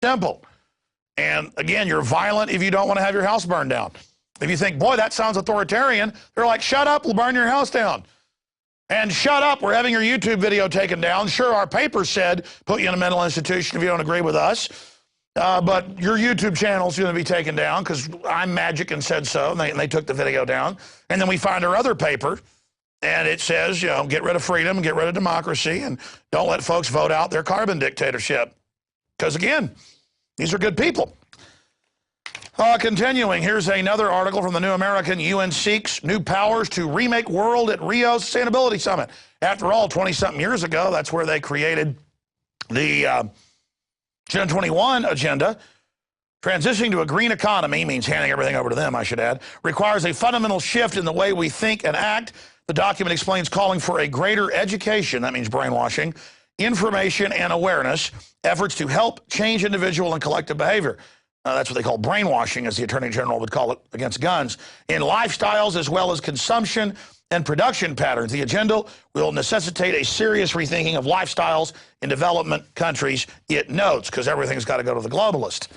Simple. And again, you're violent if you don't want to have your house burned down. If you think, boy, that sounds authoritarian, they're like, shut up, we'll burn your house down. And shut up, we're having your YouTube video taken down. Sure, our paper said put you in a mental institution if you don't agree with us. But your YouTube channel's going to be taken down because I'm Magic and said so, and they took the video down. And then we find our other paper, and it says, you know, get rid of freedom, get rid of democracy, and don't let folks vote out their carbon dictatorship. Because, again, these are good people. Continuing, here's another article from the New American. UN seeks new powers to remake world at Rio Sustainability Summit. After all, 20-something years ago, that's where they created the Gen 21 agenda. Transitioning to a green economy means handing everything over to them, I should add, requires a fundamental shift in the way we think and act. The document explains calling for a greater education, that means brainwashing, information and awareness, efforts to help change individual and collective behavior. That's what they call brainwashing, as the Attorney General would call it, against guns, in lifestyles as well as consumption and production patterns. The agenda will necessitate a serious rethinking of lifestyles in development countries, it notes, because everything's got to go to the globalist.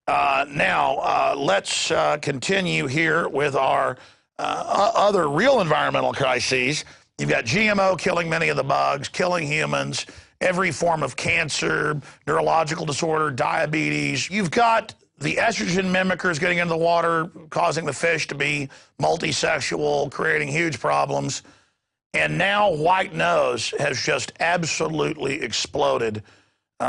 Now, let's continue here with our other real environmental crises. You've got GMO killing many of the bugs, killing humans, every form of cancer, neurological disorder, diabetes. You've got the estrogen mimickers getting into the water, causing the fish to be multisexual, creating huge problems. And now white nose has just absolutely exploded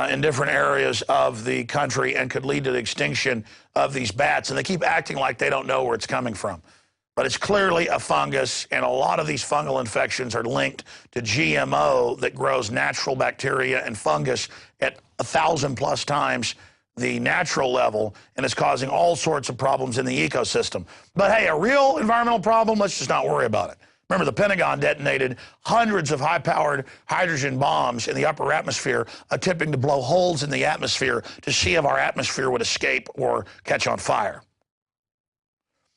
in different areas of the country and could lead to the extinction of these bats. And they keep acting like they don't know where it's coming from. But it's clearly a fungus, and a lot of these fungal infections are linked to GMO that grows natural bacteria and fungus at 1,000+ times the natural level, and it's causing all sorts of problems in the ecosystem. But hey, a real environmental problem, let's just not worry about it. Remember, the Pentagon detonated hundreds of high-powered hydrogen bombs in the upper atmosphere, attempting to blow holes in the atmosphere to see if our atmosphere would escape or catch on fire.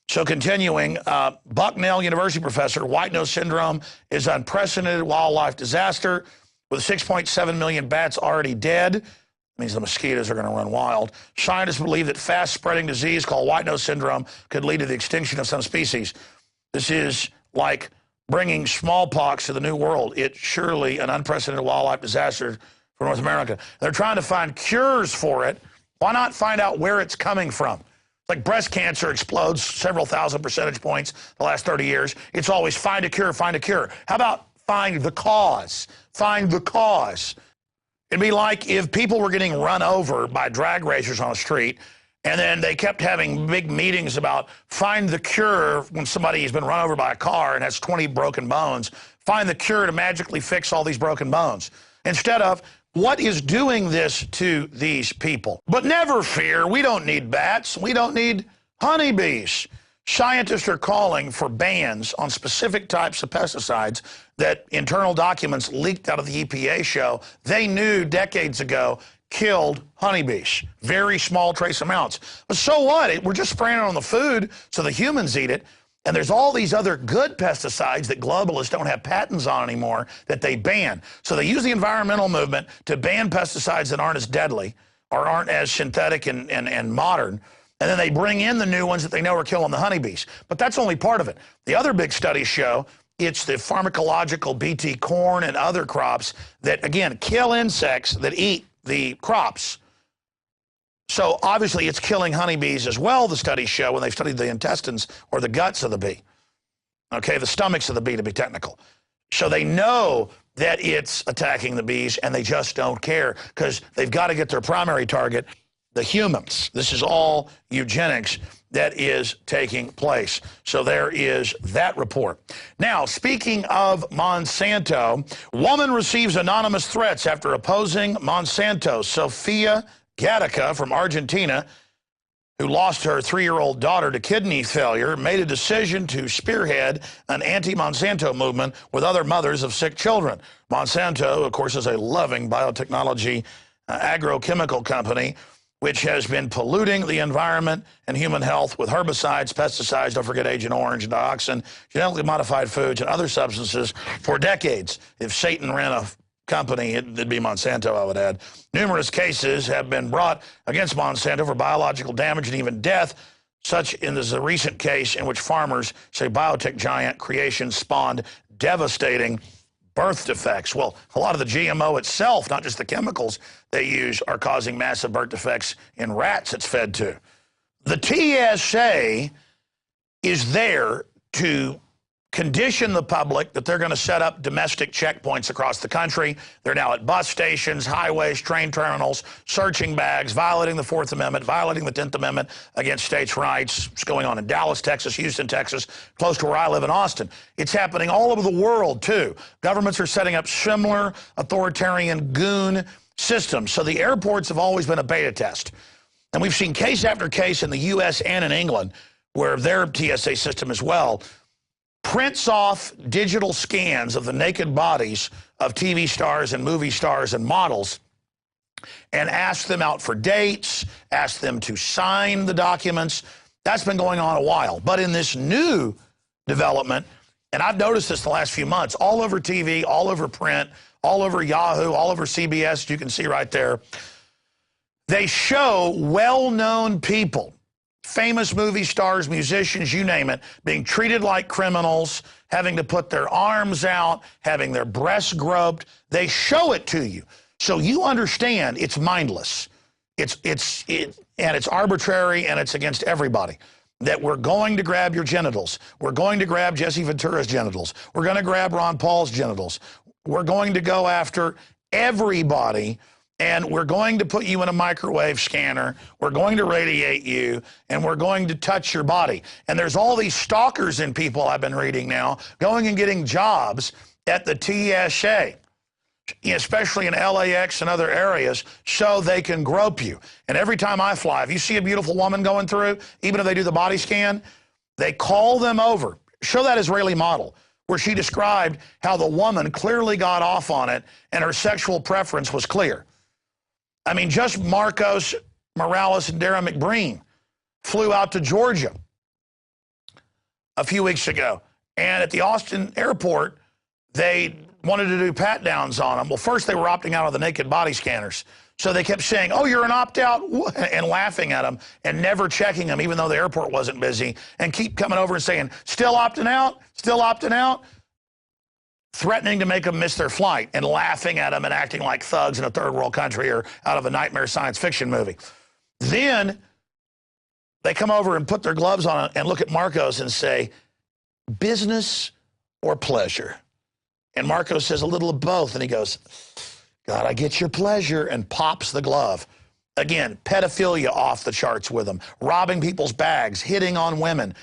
So continuing, Bucknell University professor, white nose syndrome is unprecedented wildlife disaster. With 6.7 million bats already dead, it means the mosquitoes are going to run wild. Scientists believe that fast-spreading disease called white nose syndrome could lead to the extinction of some species. This is like bringing smallpox to the New World. It's surely an unprecedented wildlife disaster for North America. They're trying to find cures for it. Why not find out where it's coming from? Like breast cancer explodes several thousand percentage points the last 30 years. It's always find a cure, find a cure. How about find the cause? Find the cause. It'd be like if people were getting run over by drag racers on the street, and then they kept having big meetings about find the cure when somebody has been run over by a car and has 20 broken bones. Find the cure to magically fix all these broken bones. Instead of, what is doing this to these people? But never fear, we don't need bats. We don't need honeybees. Scientists are calling for bans on specific types of pesticides that internal documents leaked out of the EPA show they knew decades ago killed honeybees. Very small trace amounts. But so what? We're just spraying it on the food so the humans eat it. And there's all these other good pesticides that globalists don't have patents on anymore that they ban. So they use the environmental movement to ban pesticides that aren't as deadly or aren't as synthetic and modern. And then they bring in the new ones that they know are killing the honeybees. But that's only part of it. The other big studies show it's the pharmacological BT corn and other crops that, again, kill insects that eat the crops. So obviously it's killing honeybees as well, the studies show, when they've studied the intestines or the guts of the bee. Okay, the stomachs of the bee, to be technical. So they know that it's attacking the bees, and they just don't care because they've got to get their primary target, the humans. This is all eugenics that is taking place. So there is that report. Now, speaking of Monsanto, woman receives anonymous threats after opposing Monsanto. Sophia Gatica from Argentina, who lost her 3-year-old daughter to kidney failure, made a decision to spearhead an anti-Monsanto movement with other mothers of sick children. Monsanto, of course, is a loving biotechnology agrochemical company which has been polluting the environment and human health with herbicides, pesticides, don't forget Agent Orange, dioxin, genetically modified foods, and other substances for decades. If Satan ran a company, it'd be Monsanto, I would add. Numerous cases have been brought against Monsanto for biological damage and even death, such as the recent case in which farmers say biotech giant creation spawned devastating birth defects. Well, a lot of the GMO itself, not just the chemicals they use, are causing massive birth defects in rats it's fed to. The TSA is there to condition the public that they're going to set up domestic checkpoints across the country. They're now at bus stations, highways, train terminals, searching bags, violating the 4th Amendment, violating the 10th Amendment against states' rights. It's going on in Dallas, Texas, Houston, Texas, close to where I live in Austin. It's happening all over the world, too. Governments are setting up similar authoritarian goon systems. So the airports have always been a beta test. And we've seen case after case in the U.S. and in England, where their TSA system as well prints off digital scans of the naked bodies of TV stars and movie stars and models and asks them out for dates, asks them to sign the documents. That's been going on a while. But in this new development, and I've noticed this the last few months, all over TV, all over print, all over Yahoo, all over CBS, you can see right there, they show well-known people, famous movie stars, musicians, you name it, being treated like criminals, having to put their arms out, having their breasts groped. They show it to you. So you understand it's mindless. And it's arbitrary, and it's against everybody. That we're going to grab your genitals. We're going to grab Jesse Ventura's genitals. We're going to grab Ron Paul's genitals. We're going to go after everybody, and we're going to put you in a microwave scanner. We're going to radiate you, and we're going to touch your body. And there's all these stalkers in people I've been reading now going and getting jobs at the TSA, especially in LAX and other areas, so they can grope you. And every time I fly, if you see a beautiful woman going through, even if they do the body scan, they call them over. Show that Israeli model where she described how the woman clearly got off on it and her sexual preference was clear. I mean, just Marcos Morales and Darren McBreen flew out to Georgia a few weeks ago. And at the Austin airport, they wanted to do pat-downs on them. Well, first they were opting out of the naked body scanners. So they kept saying, oh, you're an opt-out, and laughing at them and never checking them, even though the airport wasn't busy, and keep coming over and saying, still opting out, still opting out, threatening to make them miss their flight and laughing at them and acting like thugs in a third world country or out of a nightmare science fiction movie. Then they come over and put their gloves on and look at Marcos and say, business or pleasure? And Marcos says a little of both, and he goes, God, I get your pleasure, and pops the glove. Again, pedophilia off the charts with them, robbing people's bags, hitting on women.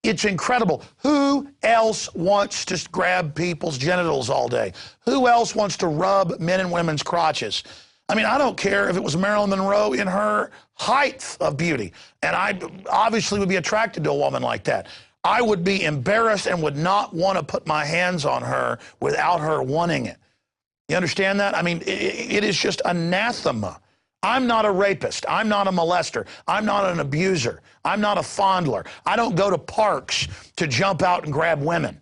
It's incredible. Who else wants to grab people's genitals all day? Who else wants to rub men and women's crotches? I mean, I don't care if it was Marilyn Monroe in her height of beauty, and I obviously would be attracted to a woman like that. I would be embarrassed and would not want to put my hands on her without her wanting it. You understand that? I mean, it is just anathema. I'm not a rapist. I'm not a molester. I'm not an abuser. I'm not a fondler. I don't go to parks to jump out and grab women.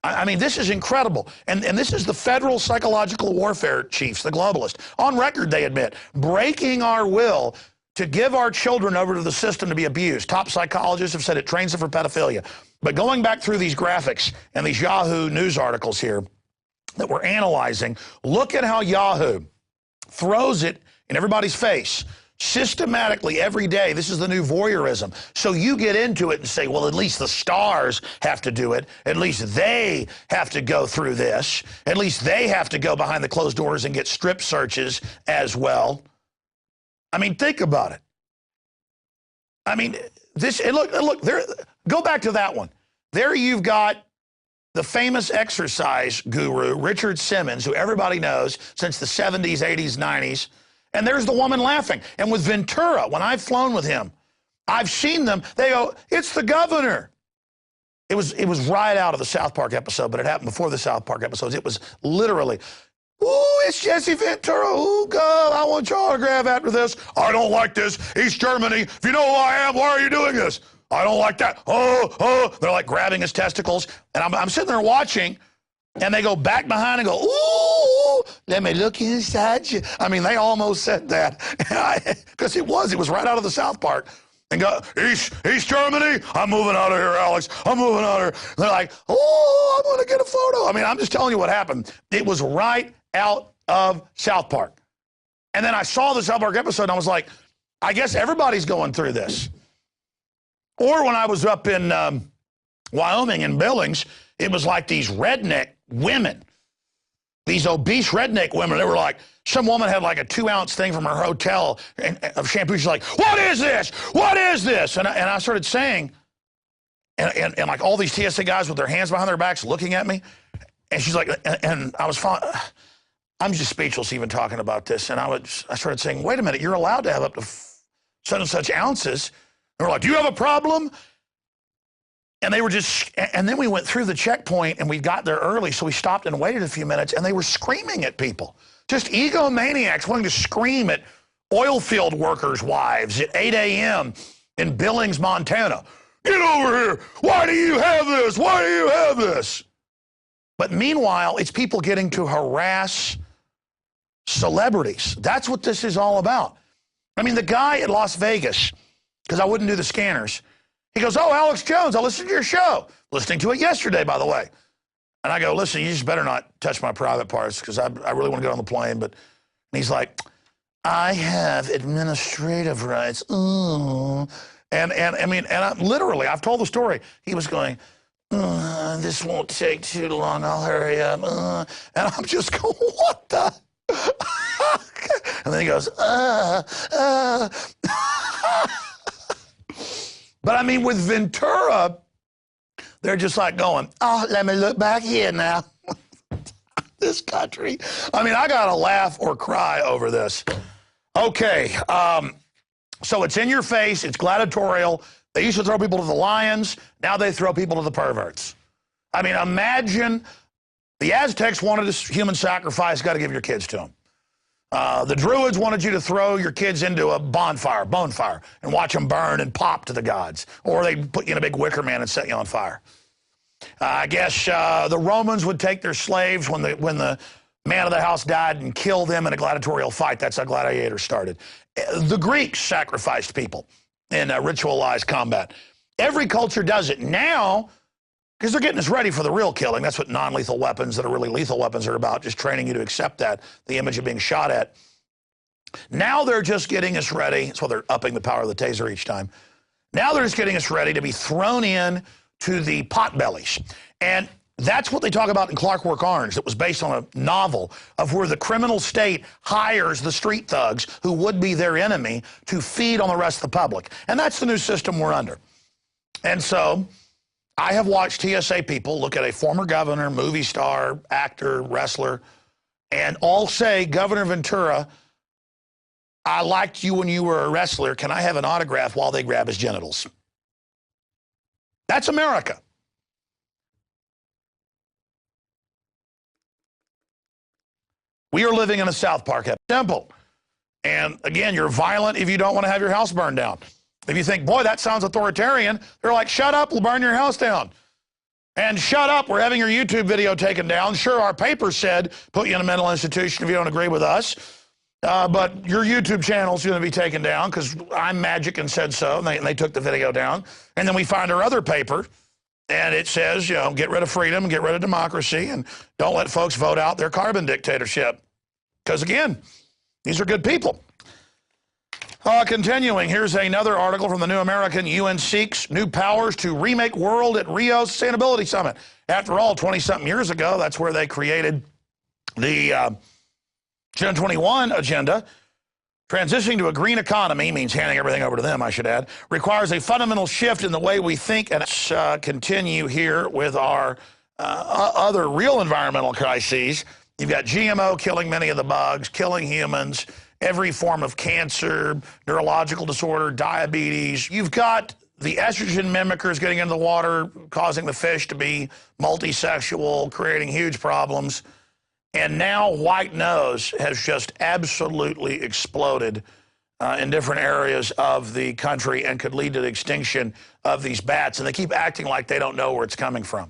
I mean, this is incredible. And this is the federal psychological warfare chiefs, the globalists. On record, they admit, breaking our will to give our children over to the system to be abused. Top psychologists have said it trains them for pedophilia. But going back through these graphics and these Yahoo news articles here that we're analyzing, look at how Yahoo throws it in everybody's face systematically every day. This is the new voyeurism. So you get into it and say, well, at least the stars have to do it. At least they have to go through this. At least they have to go behind the closed doors and get strip searches as well. I mean, think about it. I mean, this, and look, there, go back to that one. There you've got the famous exercise guru, Richard Simmons, who everybody knows since the 70s, 80s, 90s. And there's the woman laughing. And with Ventura, when I've flown with him, I've seen them, they go, it's the governor. It was right out of the South Park episode, but it happened before the South Park episodes. It was literally, ooh, it's Jesse Ventura. Ooh, God, I want your autograph after this. I don't like this. East Germany. If you know who I am, why are you doing this? I don't like that. Oh, oh. They're like grabbing his testicles. And I'm sitting there watching, And they go back behind and go, ooh, let me look inside you. I mean, they almost said that. Because it was right out of the South Park. And go, East Germany, I'm moving out of here, Alex. I'm moving out of here. They're like, oh, I'm going to get a photo. I mean, I'm just telling you what happened. It was right out of South Park. And then I saw the South Park episode, and I was like, I guess everybody's going through this. Or when I was up in Wyoming in Billings, it was like these redneck women, these obese redneck women. They were like, some woman had like a 2-ounce thing from her hotel of shampoo. She's like, what is this? What is this? And I started saying, and like all these TSA guys with their hands behind their backs looking at me. And she's like, and I was following, I'm just speechless even talking about this. And I started saying, wait a minute, you're allowed to have up to such and such ounces. And we're like, do you have a problem? And they were just, and then we went through the checkpoint and we got there early, so we stopped and waited a few minutes, and they were screaming at people. Just egomaniacs wanting to scream at oil field workers' wives at 8 a.m. in Billings, Montana. Get over here. Why do you have this? Why do you have this? But meanwhile, it's people getting to harass celebrities. That's what this is all about. I mean, the guy at Las Vegas, because I wouldn't do the scanners, he goes, oh, Alex Jones, I listened to your show. Listening to it yesterday, by the way. And I go, listen, you just better not touch my private parts because I really want to get on the plane. But and he's like, I have administrative rights. Ooh. And I mean, literally, I've told the story. He was going, this won't take too long. I'll hurry up. And I'm just going, what the? And then he goes, But I mean, with Ventura, they're just like going, oh, let me look back here now. This country. I mean, I got to laugh or cry over this. Okay, so it's in your face. It's gladiatorial. They used to throw people to the lions. Now they throw people to the perverts. I mean, imagine the Aztecs wanted a human sacrifice. Got to give your kids to them. The Druids wanted you to throw your kids into a bonfire, and watch them burn and pop to the gods. Or they'd put you in a big wicker man and set you on fire. I guess the Romans would take their slaves when the man of the house died and kill them in a gladiatorial fight. That's how gladiators started. The Greeks sacrificed people in ritualized combat. Every culture does it now because they're getting us ready for the real killing. That's what non-lethal weapons that are really lethal weapons are about, just training you to accept that, the image of being shot at. Now they're just getting us ready. That's why they're upping the power of the taser each time. Now they're just getting us ready to be thrown in to the potbellies. And that's what they talk about in Clockwork Orange. It was based on a novel of where the criminal state hires the street thugs who would be their enemy to feed on the rest of the public. And that's the new system we're under. And so I have watched TSA people look at a former governor, movie star, actor, wrestler, and all say, Governor Ventura, I liked you when you were a wrestler. Can I have an autograph while they grab his genitals? That's America. We are living in a South Park temple. And again, you're violent if you don't want to have your house burned down. If you think, boy, that sounds authoritarian, they're like, shut up, we'll burn your house down. And shut up, we're having your YouTube video taken down. Sure, our paper said put you in a mental institution if you don't agree with us. But your YouTube channel's going to be taken down because I'm magic and said so, and they took the video down. And then we find our other paper, and it says, you know, get rid of freedom, get rid of democracy, and don't let folks vote out their carbon dictatorship. Because, again, these are good people. Continuing, here's another article from the New American. UN seeks new powers to remake world at Rio Sustainability Summit. After all, 20-something years ago, that's where they created the Gen 21 agenda. Transitioning to a green economy means handing everything over to them, I should add, requires a fundamental shift in the way we think. And let's continue here with our other real environmental crises. You've got GMO killing many of the bugs, killing humans, every form of cancer, neurological disorder, diabetes. You've got the estrogen mimickers getting into the water, causing the fish to be multisexual, creating huge problems. And now white nose has just absolutely exploded in different areas of the country and could lead to the extinction of these bats. And they keep acting like they don't know where it's coming from.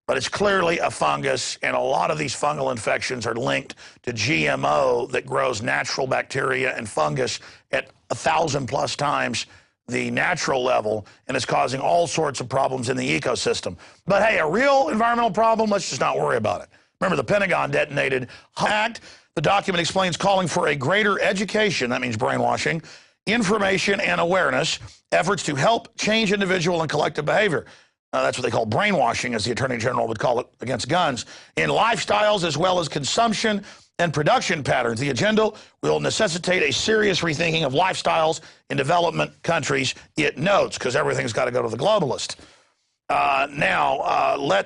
But it's clearly a fungus, and a lot of these fungal infections are linked to GMO that grows natural bacteria and fungus at 1,000+ times the natural level, and it's causing all sorts of problems in the ecosystem. But hey, a real environmental problem, let's just not worry about it. Remember, the Pentagon detonated Act. The document explains calling for a greater education, that means brainwashing, information and awareness, efforts to help change individual and collective behavior. That's what they call brainwashing, as the Attorney General would call it, against guns, in lifestyles as well as consumption and production patterns. The agenda will necessitate a serious rethinking of lifestyles in development countries, it notes, because everything's got to go to the globalist. Now, let